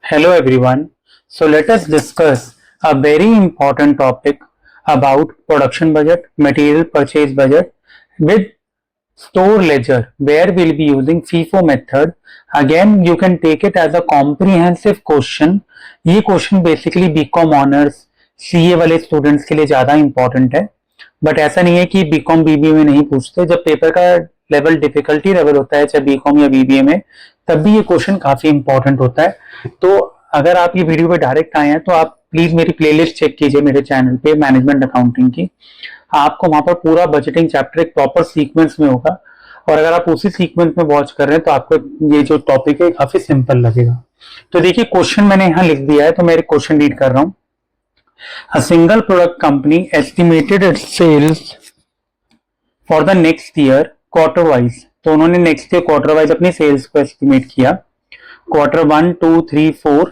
Hello everyone. So let us discuss a very important topic about production budget, material purchase budget with store ledger where we'll be using FIFO method. Again, you can take it as a comprehensive question. ये question basically BCom honours CA वाले students के लिए ज्यादा important है, but ऐसा नहीं है कि बीकॉम बीबीए में नहीं पूछते. जब पेपर का लेवल डिफिकल्टी लेवल होता है चाहे बीकॉम या बीबीए में, तब भी ये क्वेश्चन काफी इंपॉर्टेंट होता है. तो अगर आप ये वीडियो पे डायरेक्ट आए हैं तो आप प्लीज मेरी प्लेलिस्ट चेक कीजिए मेरे चैनल पे मैनेजमेंट अकाउंटिंग की. आपको वहां पर पूरा बजटिंग चैप्टर एक प्रॉपर सीक्वेंस में होगा, और अगर आप उसी सीक्वेंस में वॉच कर रहे हैं तो आपको ये जो टॉपिक है काफी सिंपल लगेगा. तो देखिए क्वेश्चन मैंने यहाँ लिख दिया है, तो मैं क्वेश्चन रीड कर रहा हूँ. A single product company estimated its sales for the next year quarter wise. तो उन्होंने नेक्स्ट ईयर क्वार्टर वाइज अपनी सेल्स को एस्टिमेट किया. क्वार्टर 1, 2, 3, 4.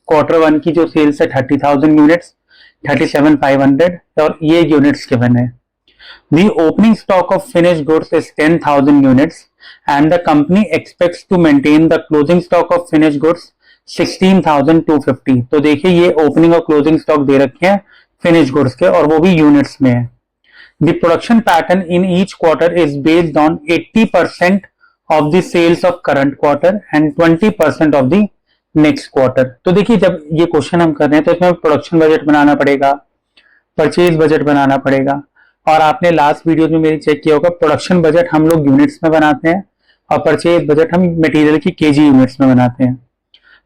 क्वार्टर 1 की जो सेल्स है 30,000 यूनिट्स, 37,500 और ये यूनिट्स गिवन है. The opening stock of finished goods is 10,000 units and the company expects to maintain the closing stock of finished goods 16,250. तो देखिए ये ओपनिंग और क्लोजिंग स्टॉक दे रखे हैं फिनिश गुड्स के, और वो भी यूनिट्स में है. The production pattern in each quarter is based on 80% of the sales of current quarter and 20% of the next quarter. तो देखिए जब ये क्वेश्चन हम कर रहे हैं तो इसमें प्रोडक्शन बजट बनाना पड़ेगा, परचेज बजट बनाना पड़ेगा, और आपने लास्ट वीडियो में मेरी चेक किया होगा प्रोडक्शन बजट हम लोग यूनिट्स में बनाते हैं और परचेज बजट हम मटेरियल की केजी यूनिट्स में बनाते हैं.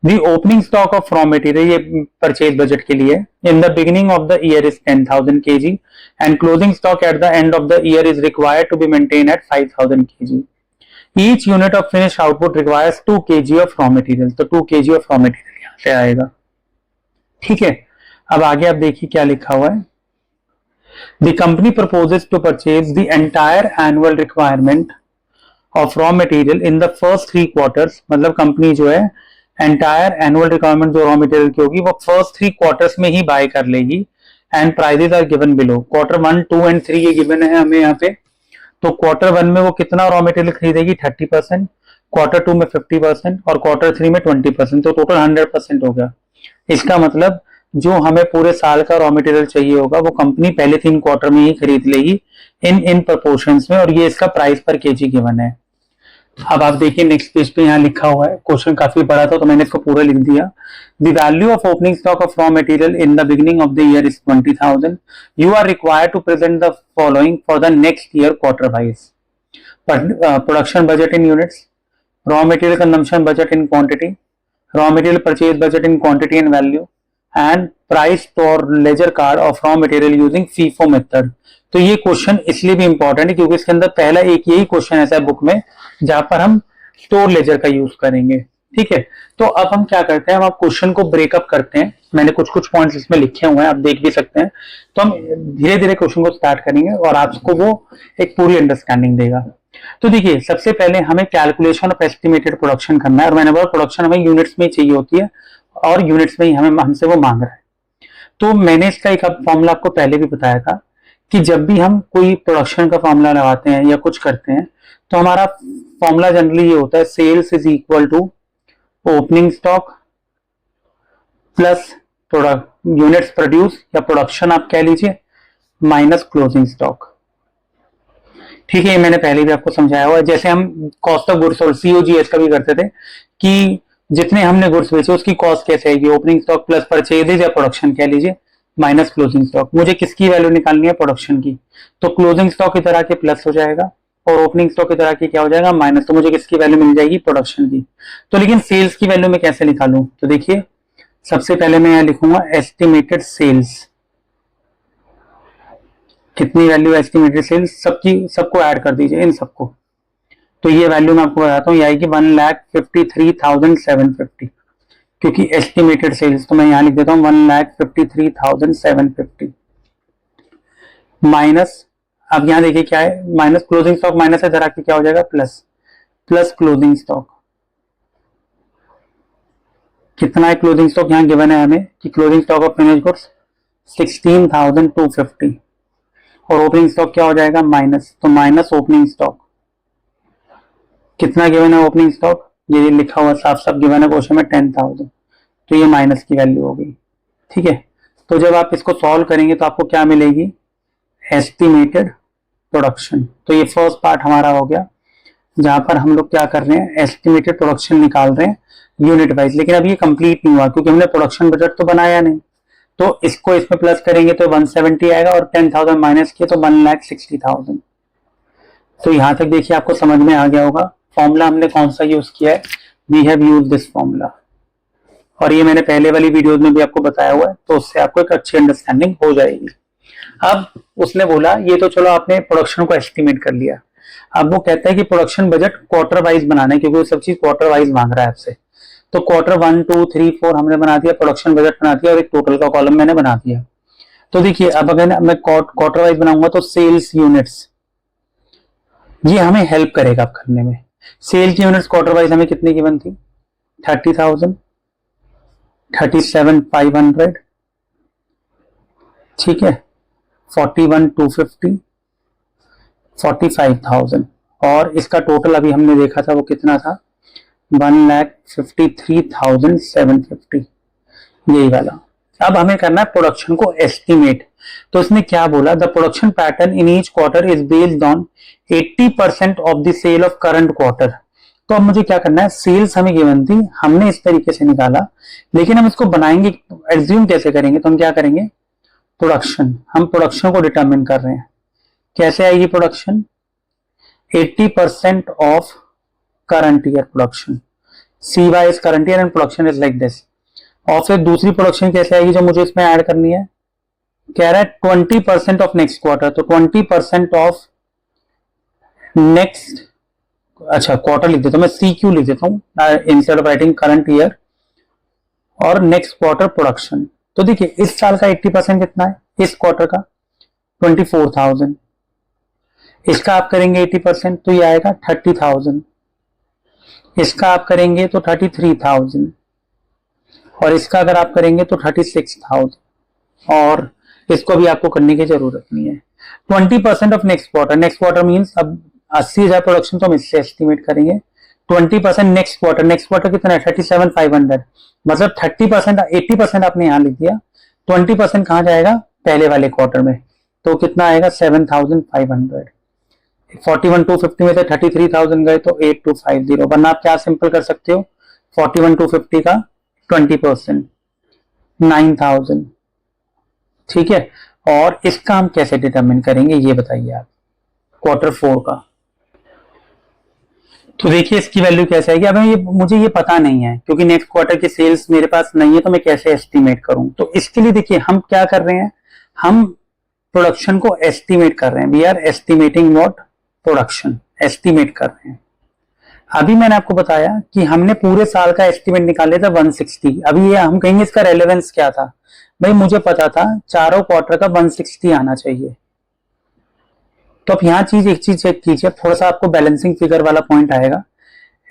The opening stock of raw material ये परचेज बजट के लिए in the beginning of the year is 10,000 kg and closing stock at the end of the year is required to be maintained at 5,000 kg. Each unit of finished output requires 2 kg of raw material. तो 2 kg of raw material यहाँ से आएगा. ठीक है, अब आगे आप देखिए क्या लिखा हुआ है. The company proposes to purchase the entire annual requirement of raw material in the first 3 quarters. मतलब कंपनी जो है एंटायर एनुअल रिक्वायरमेंट जो रॉ मटेरियल की होगी वो फर्स्ट 3 क्वार्टर्स में ही बाय कर लेगी. And prices are given below. Quarter 1, 2 and 3 ये गिवन है हमें यहाँ पे. तो क्वार्टर 1 में वो कितना रॉ मटेरियल खरीदेगी 30%, क्वार्टर 2 में 50% और क्वार्टर 3 में 20%. तो टोटल 100% हो गया. इसका मतलब जो हमें पूरे साल का रॉ मटेरियल चाहिए होगा वो कंपनी पहले 3 क्वार्टर में ही खरीद लेगी इन प्रोपोर्शंस में, और ये इसका प्राइस पर केजी गिवन है. अब आप देखिए नेक्स्ट पेज पे यहाँ लिखा हुआ है. क्वेश्चन काफी बड़ा था तो मैंने इसको पूरा लिख दिया. The value of opening stock of raw material in the beginning of the year is 20,000. You are required to present the following for the next year quarter wise. Production budget in units, raw material consumption budget in quantity, raw material purchase budget in quantity and value, and price और ledger card of raw material using FIFO method. तो ये question इसलिए भी important है क्योंकि इसके अंदर पहला एक यही क्वेश्चन ऐसा है बुक में जहां पर हम स्टोर लेजर का यूज करेंगे. ठीक है, तो अब हम क्या करते हैं, हम आप क्वेश्चन को ब्रेकअप करते हैं. मैंने कुछ कुछ पॉइंट्स इसमें लिखे हुए हैं, आप देख भी सकते हैं. तो हम धीरे धीरे क्वेश्चन को स्टार्ट करेंगे और आपको वो एक पूरी अंडरस्टैंडिंग देगा. तो देखिए सबसे पहले हमें कैलकुलेशन ऑफ एस्टिमेटेड प्रोडक्शन करना है, और मैंने बोला प्रोडक्शन हमें यूनिट्स में चाहिए होती है और यूनिट्स में ही हमें हमसे वो मांग रहा है. तो मैंने इसका एक फॉर्मूला आपको पहले भी बताया था कि जब भी हम कोई प्रोडक्शन का फॉर्मूला लगाते हैं या कुछ करते हैं तो हमारा फॉर्मूला जनरली ये होता है sales is equal to opening stock plus product units produce या प्रोडक्शन आप कह लीजिए माइनस क्लोजिंग स्टॉक. ठीक है, मैंने पहले भी आपको समझाया हुआ है. जैसे हम कॉस्ट ऑफ गुड्स और सीओजीएस का भी करते थे कि जितने हमने गुड्स बेचे उसकी कॉस्ट कैसे आएगी, ओपनिंग स्टॉक प्लस परचेजेज या प्रोडक्शन कह लीजिए माइनस क्लोजिंग स्टॉक. मुझे किसकी वैल्यू निकालनी है, प्रोडक्शन की. तो क्लोजिंग स्टॉक इधर आके प्लस हो जाएगा और ओपनिंग स्टॉक इधर आके क्या हो जाएगा माइनस. तो मुझे किसकी वैल्यू मिल जाएगी, प्रोडक्शन की. तो लेकिन सेल्स की वैल्यू मैं कैसे निकालूं, तो देखिए सबसे पहले मैं यहां लिखूंगा एस्टिमेटेड सेल्स. कितनी वैल्यू एस्टिमेटेड सेल्स, सबको ऐड कर दीजिए इन सबको. तो ये वैल्यू मैं आपको बताता हूँ, ये आएगी 1,53,750 क्योंकि एस्टिमेटेड सेल्स. तो मैं यहाँ लिख देता हूँ 1,53,750 माइनस, अब यहाँ देखिए क्या है, माइनस क्लोजिंग स्टॉक माइनस है, इधर आके क्या हो जाएगा प्लस, प्लस क्लोजिंग स्टॉक. कितना है क्लोजिंग स्टॉक, यहाँ गिवन है हमें कि closing stock of finish goods 16,250 और ओपनिंग स्टॉक क्या हो जाएगा माइनस. तो माइनस ओपनिंग स्टॉक कितना गिवन है, ओपनिंग स्टॉक ये लिखा हुआ साफ साफ गिवन है क्वेश्चन में 10,000. तो ये माइनस की वैल्यू हो गई। ठीक है, तो जब आप इसको सॉल्व करेंगे तो आपको क्या मिलेगी, एस्टिमेटेड प्रोडक्शन। तो ये फर्स्ट पार्ट हमारा हो गया, जहां पर हम लोग क्या कर रहे हैं, एस्टिमेटेड प्रोडक्शन निकाल रहे हैं यूनिट वाइज। लेकिन अब ये कंप्लीट नहीं हुआ क्योंकि हमने प्रोडक्शन बजट तो बनाया नहीं। तो इसको इसमें प्लस करेंगे तो 170 आएगा और 10,000 माइनस किए तो 1,60,000। तो यहां तक देखिए आपको समझ में आ गया होगा। फॉर्मूला हमने कौन सा यूज किया है, we have use this formula, और ये मैंने पहले वाली वीडियोस में भी आपको बताया हुआ है, तो उससे आपको एक अच्छी अंडरस्टैंडिंग हो जाएगी। अब उसने बोला ये तो चलो आपने प्रोडक्शन को एस्टिमेट कर लिया, अब वो कहता है कि प्रोडक्शन बजट क्वार्टर वाइज बनाना है, क्योंकि वो सब चीज क्वार्टर वाइज मांग रहा है आपसे। तो क्वार्टर 1, 2, 3, 4 हमने बना दिया, प्रोडक्शन बजट बना दिया और एक टोटल का कॉलम मैंने बना दिया। तो देखिए अब अगर मैं क्वार्टर वाइज बनाऊंगा तो सेल्स यूनिट्स, ये हमें हेल्प करेगा अब करने में। सेल की यूनिट्स क्वार्टर वाइज हमें कितनी गिवन थी, 30,000, 37,500, ठीक है, 41,250, 45,000, और इसका टोटल अभी हमने देखा था वो कितना था, 1,53,750, यही वाला। अब हमें करना है प्रोडक्शन को एस्टिमेट। तो इसने क्या बोला, the production pattern in each quarter is based on 80% of the sale of current quarter. तो अब मुझे क्या करना है, सेल्स हमें गिवन थी, हमने इस तरीके से निकाला, लेकिन हम इसको बनाएंगे, एज्यूम कैसे करेंगे, तो हम क्या करेंगे, प्रोडक्शन, हम प्रोडक्शन को डिटरमिन कर रहे हैं। कैसे आएगी production, 80% of current year production, C Y is current year and production is like this. और फिर दूसरी प्रोडक्शन कैसे आएगी जो मुझे इसमें ऐड करनी है, कह रहा है 20% ऑफ नेक्स्ट क्वार्टर, तो 20% ऑफ नेक्स्ट, अच्छा क्वार्टर लिख देता हूं मैं, सी क्यू लिख देता हूं instead of writing current year, और नेक्स्ट क्वार्टर प्रोडक्शन। तो देखिए इस साल का 80% कितना है, इस क्वार्टर का 24,000, इसका आप करेंगे 80% तो ये आएगा 30,000, इसका आप करेंगे तो 33,000, और इसका अगर आप करेंगे तो 36,000, और इसको भी आपको करने की जरूरत नहीं है। 20% of next quarter, next quarter means अब 80,000 प्रोडक्शन तो हम इससे एस्टिमेट करेंगे। 20% नेक्स्ट क्वार्टर, नेक्स्ट क्वार्टर कितना है 37,500, मतलब 30%, 80% आपने यहां लिख दिया, 20% कहां जाएगा, पहले वाले क्वार्टर में, तो कितना आएगा 7,500। 41,250 में से 33,000 गए तो 8,250, वरना आप क्या सिंपल कर सकते हो, 41,250 का 20%, 9,000, ठीक है। और इसका हम कैसे डिटरमिन करेंगे ये बताइए आप, क्वार्टर 4 का। तो देखिए इसकी वैल्यू कैसे आएगी, अब मुझे ये पता नहीं है क्योंकि नेक्स्ट क्वार्टर की सेल्स मेरे पास नहीं है, तो मैं कैसे एस्टिमेट करूं। तो इसके लिए देखिए हम क्या कर रहे हैं, हम प्रोडक्शन को एस्टिमेट कर रहे हैं, we are estimating what, production estimate कर रहे हैं। अभी मैंने आपको बताया कि हमने पूरे साल का एस्टिमेट निकाले था 160। अभी ये हम कहेंगे इसका रेलेवेंस क्या था, भाई मुझे पता था चारों क्वार्टर का 160 आना चाहिए। तो अब यहाँ एक चीज चेक कीजिए, थोड़ा सा आपको बैलेंसिंग फिगर वाला पॉइंट आएगा।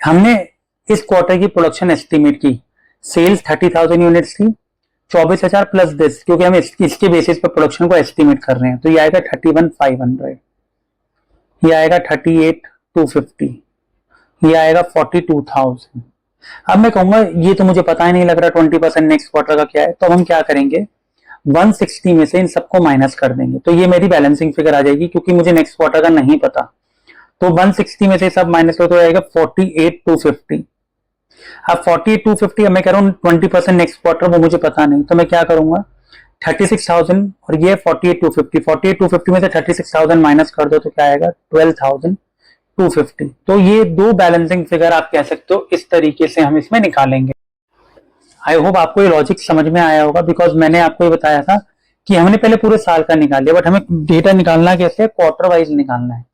हमने इस क्वार्टर की प्रोडक्शन एस्टिमेट की, सेल्स 30,000 यूनिट्स थी, 24,000 प्लस दिस, क्योंकि हम इसके बेसिस पर प्रोडक्शन को एस्टिमेट कर रहे हैं, तो ये आएगा 31,500, ये आएगा 38,250, ये आएगा 42,000। अब मैं कहूंगा ये तो मुझे पता ही नहीं लग रहा 20% नेक्स्ट क्वार्टर का क्या है, तो हम क्या करेंगे, 160 में से इन सबको माइनस कर देंगे, तो ये मेरी बैलेंसिंग फिगर आ जाएगी, क्योंकि मुझे नेक्स्ट क्वार्टर का नहीं पता। तो 160 में से सब माइनस हो तो आएगा 48,250। अब 48,250 मैं कह रहा हूँ 20% नेक्स्ट क्वार्टर, वो मुझे पता नहीं, तो मैं क्या करूंगा, 36,000 और ये 48,250, 48,250 में से 36,000 माइनस कर दो तो क्या आएगा 12,250। तो ये दो बैलेंसिंग फिगर आप कह सकते हो, इस तरीके से हम इसमें निकालेंगे। आई होप आपको ये लॉजिक समझ में आया होगा, बिकॉज मैंने आपको ये बताया था कि हमने पहले पूरे साल का निकाल लिया, बट हमें डेटा निकालना कैसे है, क्वार्टर वाइज निकालना है।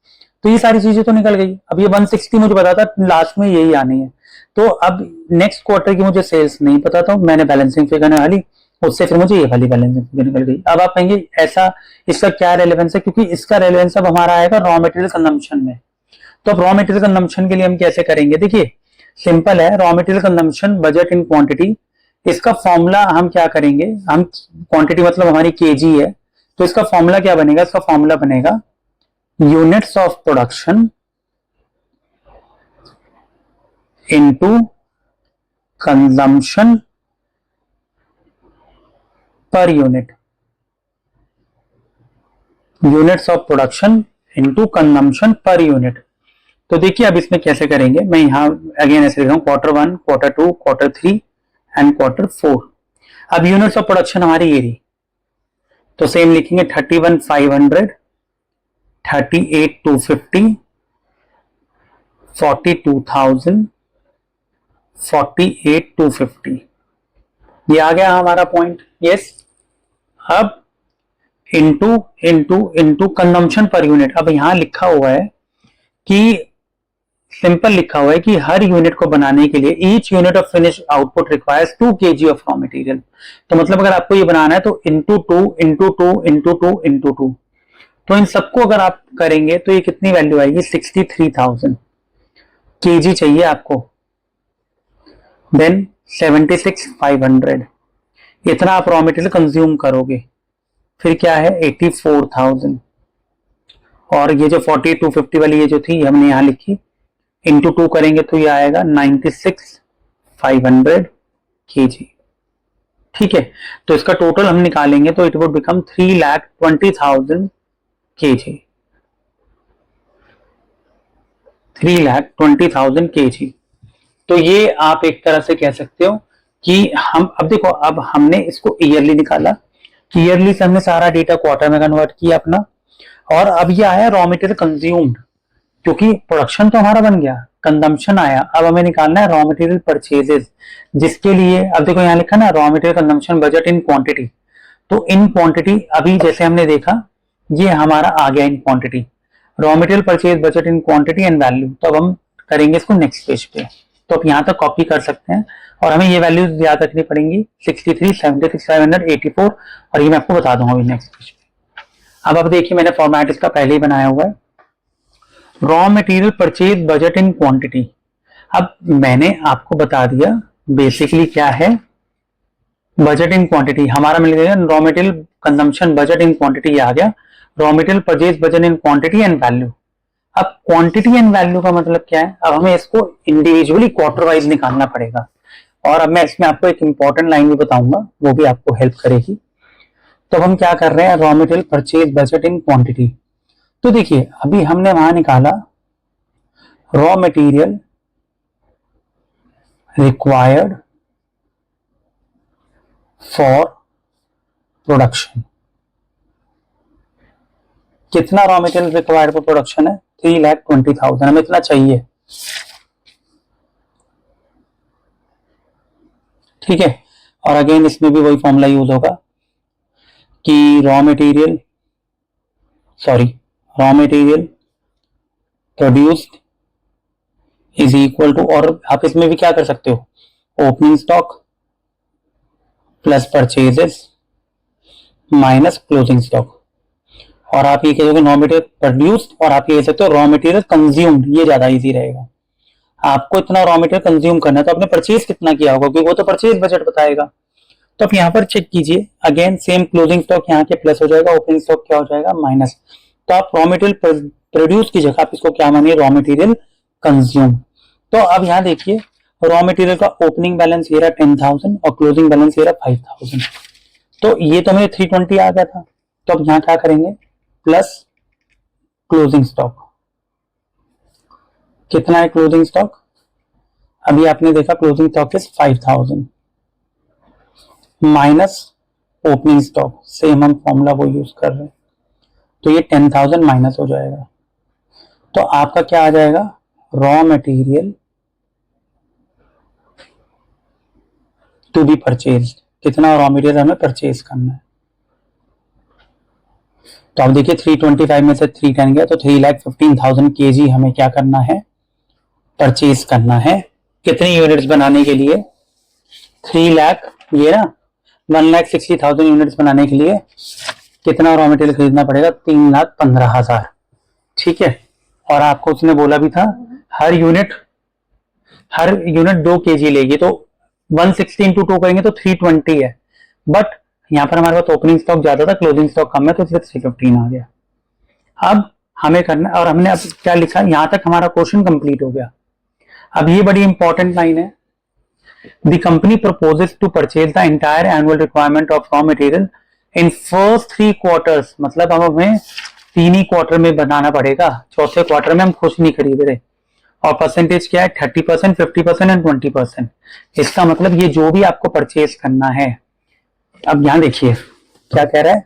तो ये सारी चीजें तो निकल गई। अब ये 160 मुझे पता था, लास्ट में यही आनी है। तो अब नेक्स्ट क्वार्टर की मुझे सेल्स नहीं पता था, मैंने बैलेंसिंग फिगर निकाली, उससे फिर मुझे ये वाली बैलेंसिंग फिगर निकल गई। अब आप कहेंगे ऐसा इसका क्या रेलेवेंस है, क्योंकि इसका रेलेवेंस अब हमारा आएगा रॉ मटेरियल कंजम्पशन में। तो अब रॉ मटेरियल कंजम्पशन के लिए हम कैसे करेंगे, देखिए सिंपल है, raw material consumption budget in quantity, इसका फॉर्मूला हम क्या करेंगे, हम क्वांटिटी मतलब हमारी केजी है, तो इसका फॉर्मूला क्या बनेगा, इसका फॉर्मूला बनेगा units of production into consumption per unit, units of production into consumption per unit. तो देखिए अब इसमें कैसे करेंगे, मैं यहाँ अगेन ऐसे लिख रहा हूँ Q1, Q2, Q3 and Q4। अब यूनिट्स ऑफ प्रोडक्शन हमारी ये रही, तो सेम लिखेंगे 31,500, 38,250, 42,000, 48,250। ये आ गया हमारा पॉइंट। यस, अब into into into consumption per unit. अब यहां लिखा हुआ है कि सिंपल लिखा हुआ है कि हर यूनिट को बनाने के लिए each unit of finish output requires 2 kg of raw material. तो मतलब अगर आपको ये बनाना है तो into two into two into two into two, तो इन सबको अगर आप करेंगे तो ये कितनी वैल्यू आएगी, 63,000 kg चाहिए आपको। देन 76,500 इतना आप रॉ मटेरियल कंज्यूम करोगे। फिर क्या है 84,000, और ये जो 4250 वाली ये जो थी हमने यहां लिखी, इंटू टू करेंगे तो ये आएगा 96,500 kg। ठीक है, तो इसका टोटल हम निकालेंगे तो it would become 3,20,000 kg, 3,20,000 kg। तो ये आप एक तरह से कह सकते हो कि हम अब देखो, अब हमने इसको ईयरली निकाला, ईयरली से हमने सारा डेटा क्वार्टर में कन्वर्ट किया अपना, और अब ये आया रॉ मटेरियल कंज्यूम्ड, क्योंकि प्रोडक्शन तो हमारा बन गया, कंजम्पशन आया। अब हमें निकालना है रॉ मटेरियल परचेजेस, जिसके लिए अब देखो यहाँ लिखा ना raw material consumption budget in quantity. तो इन क्वांटिटी अभी जैसे हमने देखा ये हमारा आ गया इन quantity, raw material purchase budget in quantity and value. तो अब हम करेंगे इसको नेक्स्ट पेज पे, तो आप यहाँ तक कॉपी कर सकते हैं, और हमें ये वैल्यूज याद रखनी पड़ेंगी 63, 76, 584, और ये मैं आपको बता दूंगा नेक्स्ट पेज पे। अब देखिए मैंने फॉर्मेट इसका पहले ही बनाया हुआ है, raw material purchase budget in quantity. अब मैंने आपको बता दिया बेसिकली क्या है बजट इन क्वांटिटी, हमारा मिल गया raw material consumption budget in quantity आ गया, raw material purchase budget in quantity and value. अब क्वांटिटी एंड वैल्यू का मतलब क्या है, अब हमें इसको इंडिविजुअली क्वार्टर वाइज निकालना पड़ेगा, और अब मैं इसमें आपको एक इंपॉर्टेंट लाइन भी बताऊंगा, वो भी आपको हेल्प करेगी। तो हम क्या कर रहे हैं, raw material purchase budget in quantity. तो देखिए अभी हमने वहां निकाला raw material required for production, कितना raw material required for production है, 3,20,000, हमें इतना चाहिए। ठीक है, और अगेन इसमें भी वही फॉर्मूला यूज होगा कि raw material produced is equal to, और आप इसमें भी क्या कर सकते हो, opening stock plus purchases minus closing stock, और आप ये कहोगे रॉ मटेरियल प्रोड्यूस्ड, और आप ये कह सकते हो रॉ मटेरियल कंज्यूम्ड, ये ज्यादा इजी रहेगा। आपको इतना रॉ मटेरियल कंज्यूम करना है तो आपने परचेज कितना किया होगा, क्योंकि वो तो परचेज बजट बताएगा। तो आप यहाँ पर चेक कीजिए, अगेन सेम क्लोजिंग स्टॉक यहाँ के प्लस हो जाएगा, ओपनिंग स्टॉक क्या हो जाएगा माइनस। तो आप रॉ मटेरियल प्रोड्यूस की जगह आप इसको क्या मानिए, रॉ मटेरियल कंज्यूम। तो अब यहाँ देखिए रॉ मटेरियल का ओपनिंग बैलेंस ये रहा 10,000 और क्लोजिंग बैलेंस ये रहा 5,000, तो ये तो मेरे 320 आ गया था। तो अब यहाँ क्या करेंगे, प्लस क्लोजिंग स्टॉक, कितना है क्लोजिंग स्टॉक, अभी आपने देखा closing stock is 5,000 minus opening stock, same हम फॉर्मूला वो यूज कर रहे हैं, तो ये 10,000 माइनस हो जाएगा। तो आपका क्या आ जाएगा, raw material to be purchase, कितना रॉ मटेरियल हमें परचेज करना है। तो आप देखिए 325 में से 310 गया, तो 3,15,000 kg हमें क्या करना है, परचेज करना है। कितनी यूनिट्स बनाने के लिए, 3 लाख, ये ना 1,60,000 यूनिट्स बनाने के लिए कितना रॉ मटेरियल खरीदना पड़ेगा, 3,15,000। ठीक है, और आपको उसने बोला भी था हर यूनिट 2 kg लेगी, तो 160 इंटू 2 करेंगे तो 320 है, बट यहाँ पर हमारे पास ओपनिंग स्टॉक ज्यादा था, क्लोजिंग स्टॉक कम है, तो सिर्फ 315 आ गया। अब हमें करना, और हमने अब क्या लिखा, यहां तक हमारा क्वेश्चन कंप्लीट हो गया। अब ये बड़ी इंपॉर्टेंट लाइन है, the company proposes to purchase the entire annual requirement of raw material in first 3 quarters, मतलब अब हमें 3 ही क्वार्टर में बनाना पड़ेगा, चौथे क्वार्टर में हम कुछ नहीं खरीद रहे। और परसेंटेज क्या है, 30%, 50% एंड 20%। इसका मतलब ये जो भी आपको परचेज करना है। अब यहां देखिए क्या कह रहा है,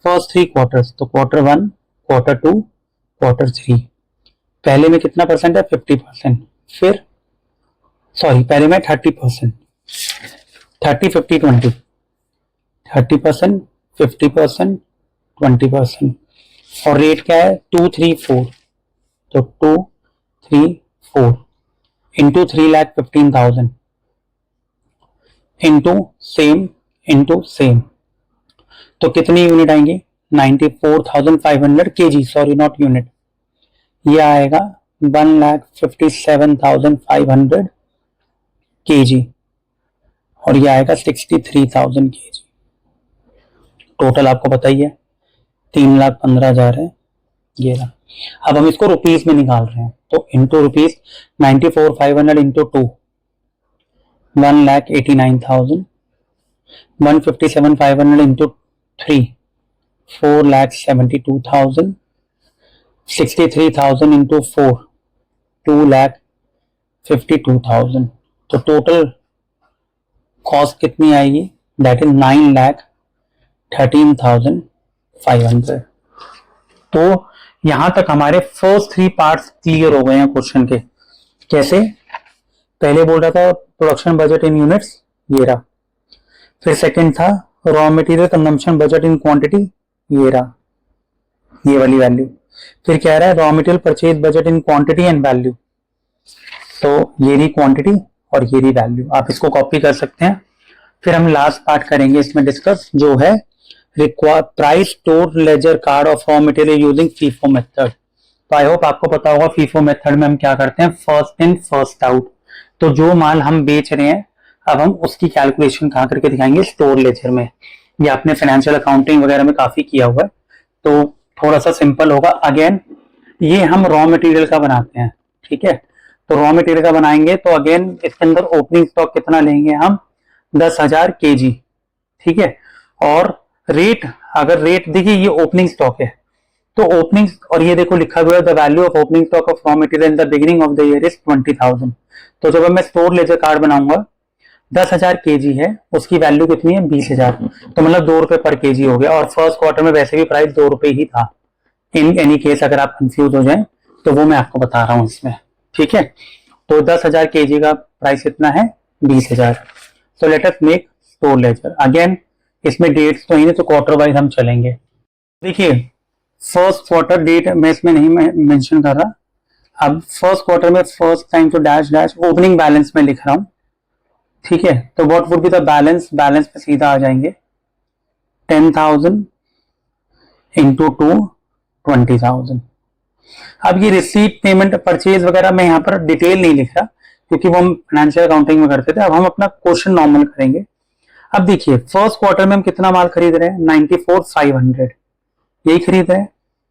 फर्स्ट 3 क्वार्टर्स, तो क्वार्टर 1, क्वार्टर 2, क्वार्टर 3। पहले में कितना परसेंट है, 50%। फिर सॉरी, पहले में 30%, 30, 50, 20, 30%, 50%, 20%। और रेट क्या है, 2, 3, 4, तो 2, 3, 4 इंटू 3,15,000 इंटू सेम, तो कितनी यूनिट आएंगी, 94,500 kg, सॉरी नॉट यूनिट, ये आएगा 1,57,500 kg, और ये आएगा 63,000 kg। टोटल आपको पता ही है 3,15,000 है ये रहा। अब हम इसको रुपीस में निकाल रहे हैं, तो into rupees 94,500 into 2, 1,89,000, 157,500 into 3, 4,72,000, 63,000 into 4, 2,52,000। तो टोटल कॉस्ट कितनी आएगी, दैट इज 9,13,500। तो यहां तक हमारे फर्स्ट 3 पार्ट्स क्लियर हो गए हैं क्वेश्चन के। कैसे, पहले बोल रहा था प्रोडक्शन बजट इन यूनिट्स, ये रहा। फिर सेकंड था raw material consumption budget in quantity, ये रहा, ये वाली वैल्यू। फिर कह रहा है raw material purchase budget in quantity and value, तो ये रही क्वांटिटी और ये रही वैल्यू, आप इसको कॉपी कर सकते हैं। फिर हम लास्ट पार्ट करेंगे इसमें डिस्कस, जो है price store laser card of raw material using FIFO method. तो आई होप आपको पता होगा फीफो मेथड में हम क्या करते हैं, फर्स्ट इन फर्स्ट आउट। तो जो माल हम बेच रहे हैं अब हम उसकी कैलकुलेशन कहाँ करके दिखाएंगे, स्टोर लेजर में। ये आपने फाइनेंशियल अकाउंटिंग वगैरह में काफी किया हुआ है, तो थोड़ा सा सिंपल होगा। अगेन ये हम रॉ मटेरियल का बनाते हैं, ठीक है। तो रॉ मटेरियल का बनाएंगे तो अगेन इसके अंदर ओपनिंग स्टॉक कितना लेंगे हम, 10,000 kg, ठीक है। और रेट, अगर रेट देखिए ये ओपनिंग स्टॉक है, तो ओपनिंग, और ये देखो लिखा हुआ है the value of opening stock of raw material in the beginning of the year is 20,000। तो जब मैं स्टोर लेजर कार्ड बनाऊंगा 10,000 kg है, उसकी वैल्यू कितनी है, 20,000, तो मतलब 2 रुपए पर केजी हो गया। और फर्स्ट क्वार्टर में वैसे भी प्राइस 2 रुपए ही था। इन एनी केस अगर आप कंफ्यूज हो जाए तो वो मैं आपको बता रहा हूं इसमें, ठीक है। तो 10,000 kg का प्राइस कितना है, 20,000। So let us make store laser. Again इसमें डेट्स तो ही नहीं, तो क्वार्टर वाइज हम चलेंगे। देखिए फर्स्ट क्वार्टर डेट मैं इसमें नहीं मेंशन कर रहा। अब फर्स्ट क्वार्टर में फर्स्ट टाइम तो डैश डैश ओपनिंग बैलेंस में लिख रहा हूं, ठीक है। तो what would be the balance, balance पे सीधा आ जाएंगे 10,000 इंटू 2, 20,000। अब ये रिसीट पेमेंट परचेज वगैरह मैं यहाँ पर डिटेल नहीं लिख रहा क्योंकि वो हम फाइनेंशियल अकाउंटिंग में करते थे। अब हम अपना क्वेश्चन नॉर्मल करेंगे। अब देखिए फर्स्ट क्वार्टर में हम कितना माल खरीद रहे हैं, 94,500 यही खरीद रहे हैं।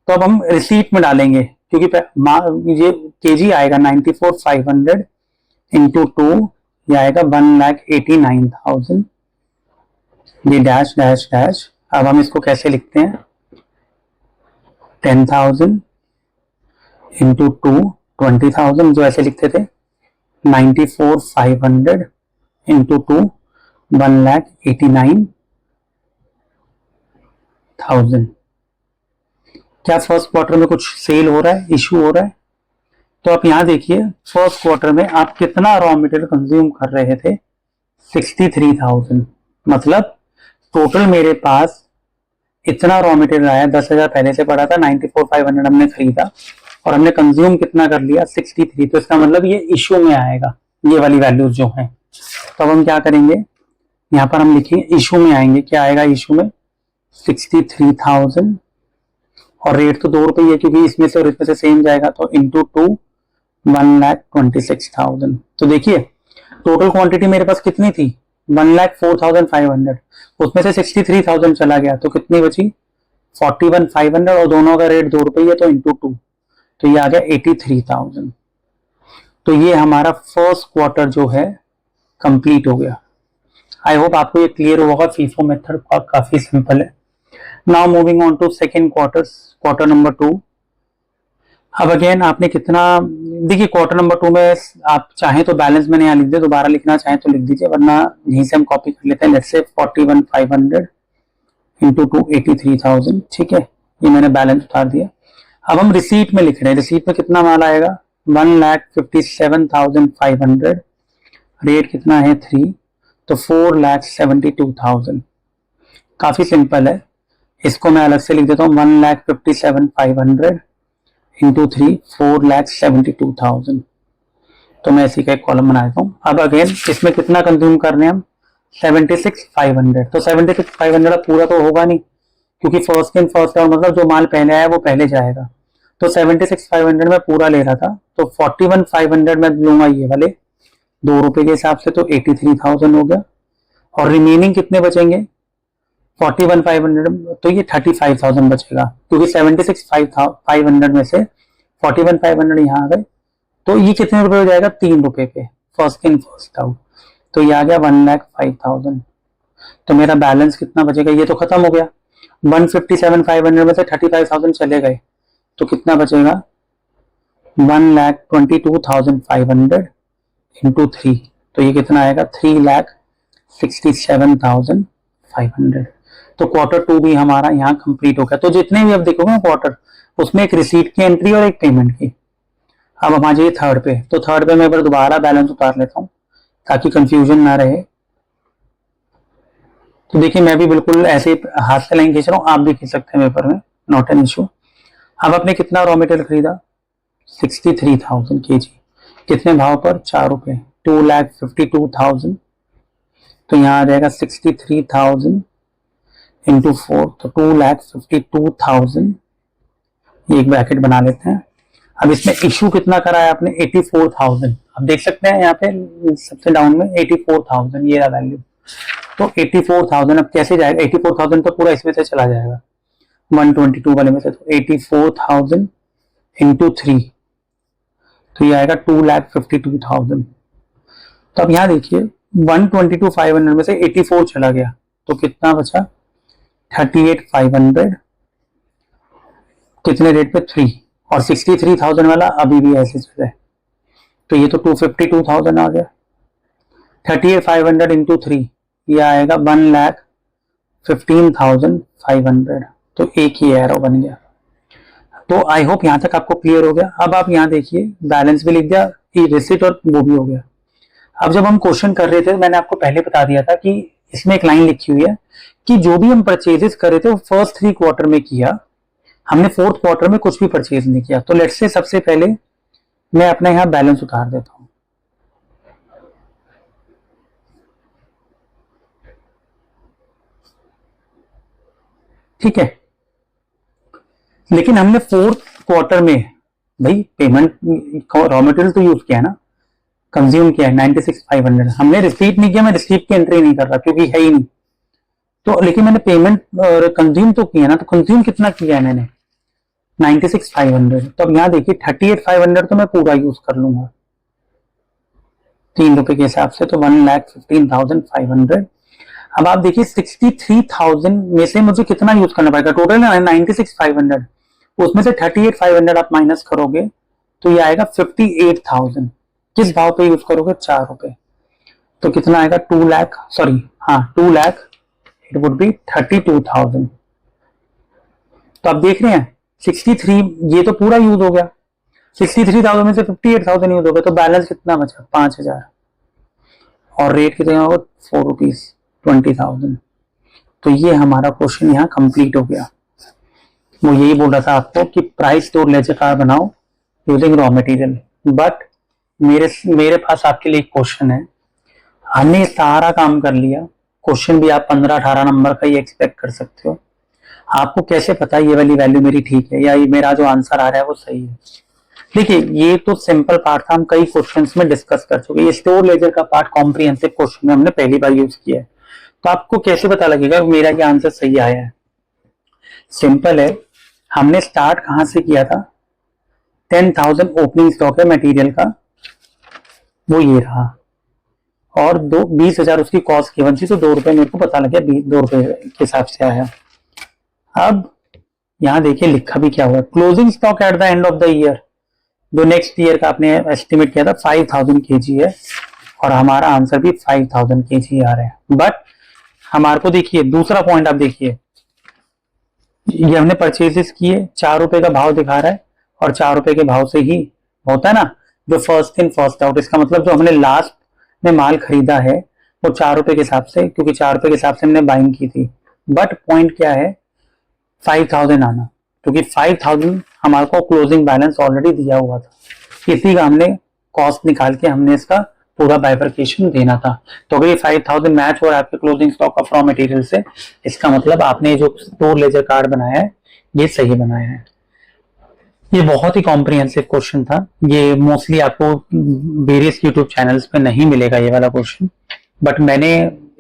तो अब हम रिसीट में डालेंगे क्योंकि ये केजी आएगा 94,500 इंटू 2, ये आएगा 1,89,000, ये डैश डैश डैश। अब हम इसको कैसे लिखते हैं, 10,000 इंटू 2, 20,000, जो ऐसे लिखते थे 94,500 इंटू 2, 1,89,000। क्या फर्स्ट क्वार्टर में कुछ सेल हो रहा है, इश्यू हो रहा है? तो आप यहां देखिए फर्स्ट क्वार्टर में आप कितना रॉ मटेरियल कंज्यूम कर रहे थे, 63,000। मतलब टोटल मेरे पास इतना रॉ मटेरियल आया, 10,000 पहले से पड़ा था, 94,500 हमने खरीदा और हमने कंज्यूम कितना कर लिया, 63। तो इसका मतलब ये इश्यू में आएगा, ये वाली वैल्यूज जो है। तो अब हम क्या करेंगे, यहाँ पर हम लिखेंगे इश्यू में आएंगे। क्या आएगा इश्यू में, 63,000, और रेट तो 2 रुपए है क्योंकि इसमें से और इसमें से सेम जाएगा, तो इंटू 2, 1,26,000। तो देखिए टोटल क्वांटिटी मेरे पास कितनी थी, 1,04,500, उसमें से 63,000 चला गया, तो कितनी बची, 41,500, और दोनों का रेट 2 रुपए है, तो इंटू 2, तो ये आ गया 83,000। तो ये हमारा फर्स्ट क्वार्टर जो है कंप्लीट हो गया। आई होप आपको ये क्लियर होगा। फीफो मेथड काफी सिंपल है। Now moving on to second quarter number 2। अब अगेन आपने कितना, देखिए क्वार्टर नंबर 2 में आप चाहें तो बैलेंस मैंने यहाँ लिख दिया, दोबारा लिखना चाहें तो लिख दीजिए, वरना यहीं से हम कॉपी कर लेते हैं। लेट्स से 41,500 इंटू 283,000, ठीक है, ये मैंने बैलेंस उतार दिया। अब हम रिसीट में लिख रहे हैं। रिसीट में कितना माल आएगा, 1,57,500, रेट कितना है 3, तो 4,72,000। काफी सिंपल है, इसको मैं अलग से लिख देता हूँ, 1,57,500 इंटू 3, 4,72,000। तो मैं इसी का एक कॉलम बना देता हूँ। अब अगेन इसमें कितना कंज्यूम कर रहे हैं हम, 76,500। तो 76,500 पूरा तो होगा नहीं, क्योंकि फर्स्ट इन फर्स्ट आउट, मतलब जो माल पहले आया वो पहले जाएगा। तो 76,500 में पूरा ले रहा था, तो 41,500 में लूंगा ये वाले ₹2 के हिसाब से, तो 83,000 हो गया। और रिमेनिंग कितने बचेंगे, 41,500, तो ये 35,000 बचेगा, क्योंकि 76,500 में से 41,500 यहाँ आ गए, तो ये कितने रुपए हो जाएगा, ₹3 पे, फर्स्ट इन फर्स्ट आउट। तो ये आ गया 1,05,000। तो मेरा बैलेंस कितना बचेगा, ये तो खत्म हो गया। 157,500 में से 35,000 चले गए, तो कितना बचेगा, 1,22,500 इंटू 3, तो ये कितना आएगा, 3,67,500। तो क्वार्टर 2 भी हमारा यहाँ कंप्लीट हो गया। तो जितने भी अब देखोगे ना क्वार्टर, उसमें एक रिसीट की एंट्री और एक पेमेंट की। अब हम आ जाइए थर्ड पे। तो थर्ड पे मैं एक बार दोबारा बैलेंस उतार लेता हूँ ताकि कंफ्यूजन ना रहे। तो देखिए मैं भी बिल्कुल ऐसे हाथ से लाइन खींच रहा हूँ, आप भी खींच सकते हैं पेपर में, नॉट एन इशू। अब आपने कितना रॉ मटेरियल खरीदा, 63,000 kg, कितने भाव पर, ₹4, 2,52,000। तो यहाँ आ जाएगा 63,000 इंटू 4, तो 2,52,000। ये एक ब्रैकेट बना लेते हैं। अब इसमें इशू कितना कराया आपने, 84,000। आप देख सकते हैं यहाँ पे सबसे डाउन में 84,000, ये रहा वैल्यू। तो 84,000 अब कैसे जाएगा, 84,000 तो पूरा इसमें से चला जाएगा 122 वाले में से, तो 84,000 इंटू 3, तो ये आएगा 2,52,000। तो अब यहाँ देखिए 122,500 में से 84 चला गया, तो कितना बचा, 38,500, कितने रेट पे, 3, और 63,000 वाला अभी भी ऐसे चल रहा है, तो ये तो 252,000 आ गया। 38,500 इंटू 3, ये आएगा 1,15,500, तो एक ही एरो बन गया। तो आई होप यहां तक आपको क्लियर हो गया। अब आप यहाँ देखिए बैलेंस भी लिख दिया, रिसिट और वो भी हो गया। अब जब हम क्वेश्चन कर रहे थे, मैंने आपको पहले बता दिया था कि इसमें एक लाइन लिखी हुई है कि जो भी हम परचेजेस कर रहे थे वो फर्स्ट 3 क्वार्टर में किया, हमने फोर्थ क्वार्टर में कुछ भी परचेज नहीं किया। तो लेट्स से सबसे पहले मैं अपने यहाँ बैलेंस उतार देता हूं। ठीक है, लेकिन हमने फोर्थ क्वार्टर में भाई पेमेंट रॉ मटेरियल तो यूज किया ना, कंज्यूम किया 96,500, हमने रिसीट नहीं किया। मैं रिसीट की एंट्री नहीं कर रहा क्योंकि है ही नहीं, तो लेकिन मैंने पेमेंट कंज्यूम तो किया ना, तो कंज्यूम कितना किया है मैंने, 96,500। तो अब यहाँ देखिए 38,500 तो मैं पूरा यूज कर लूंगा ₹3 के हिसाब से, तो 1,15,500। अब आप देखिए 63,000 में से मुझे कितना यूज करना पड़ेगा, टोटल है 96,500, उसमें से 38,500 आप माइनस करोगे तो ये आएगा 58,000। किस भाव पे यूज करोगे, ₹4। तो कितना आएगा, 2 लाख, सॉरी हाँ 2 लाख, इट वुड बी 32,000। तो आप देख रहे हैं 63, ये तो पूरा यूज हो गया, 63,000 में से 58,000 यूज हो गया, तो बैलेंस कितना बचा, 5,000, और रेट कितना होगा, ₹4.20,000। तो ये हमारा क्वेश्चन यहाँ कंप्लीट हो गया। वो यही बोल रहा था आपको कि प्राइस स्टोर लेजर कार्ड बनाओ यूजिंग रॉ मटेरियल। बट मेरे पास आपके लिए एक क्वेश्चन है। हमने सारा काम कर लिया, क्वेश्चन भी आप 15-18 नंबर का ही एक्सपेक्ट कर सकते हो। आपको कैसे पता ये वाली वैल्यू मेरी ठीक है या ये मेरा जो आंसर आ रहा है वो सही है। देखिए ये तो सिंपल पार्ट था, हम कई क्वेश्चंस में डिस्कस कर चुके। ये स्टोर लेजर का पार्ट कॉम्प्रिहेंसिव क्वेश्चन में हमने पहली बार यूज किया है। तो आपको कैसे पता लगेगा मेरा ये आंसर सही आया है, सिंपल है। हमने स्टार्ट कहां से किया था, 10,000 ओपनिंग स्टॉक है मटेरियल का, वो ये रहा, और 20,000 उसकी कॉस्ट गिवन थी, तो 2 रुपए मेरे को पता लग गया, 2 रुपए के हिसाब से आया। अब यहाँ देखिए लिखा भी क्या हुआ, closing stock at the end of the year, जो नेक्स्ट ईयर का आपने एस्टिमेट किया था 5000 kg है, और हमारा आंसर भी 5000 kg आ रहा है। बट हमारे को देखिए दूसरा पॉइंट आप देखिए, ये हमने परचेजेस किए, 4 रुपए का भाव दिखा रहा है, और 4 रुपए के भाव से ही होता है ना, जो फर्स्ट इन फर्स्ट आउट, इसका मतलब जो हमने लास्ट में माल खरीदा है वो 4 रुपए के हिसाब से, क्योंकि 4 रुपए के हिसाब से हमने बाइंग की थी। बट पॉइंट क्या है, 5000 आना, क्योंकि 5000 हमारे को क्लोजिंग बैलेंस ऑलरेडी दिया हुआ था, इसी का हमने कॉस्ट निकाल के हमने इसका पूरा बाइफरकेशन देना था। तो अगर ये 5000 मैच हो रहा है आपके closing stock of raw material से, इसका मतलब आपने जो स्टोर लेजर कार्ड बनाया है ये सही बनाया है। ये बहुत ही कॉम्प्रिहेंसिव क्वेश्चन था, ये मोस्टली आपको वेरियस यूट्यूब चैनल्स पे नहीं मिलेगा ये वाला क्वेश्चन, बट मैंने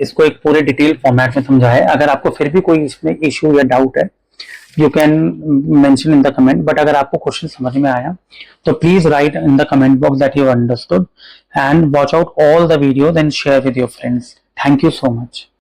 इसको एक पूरे डिटेल फॉर्मेट में समझा है। अगर आपको फिर भी कोई इसमें इश्यू या डाउट है, you can mention in the comment, but अगर आपको क्वेश्चन समझ में आया तो please write in the comment box that you understood, and watch out all the videos and share with your friends. Thank you so much.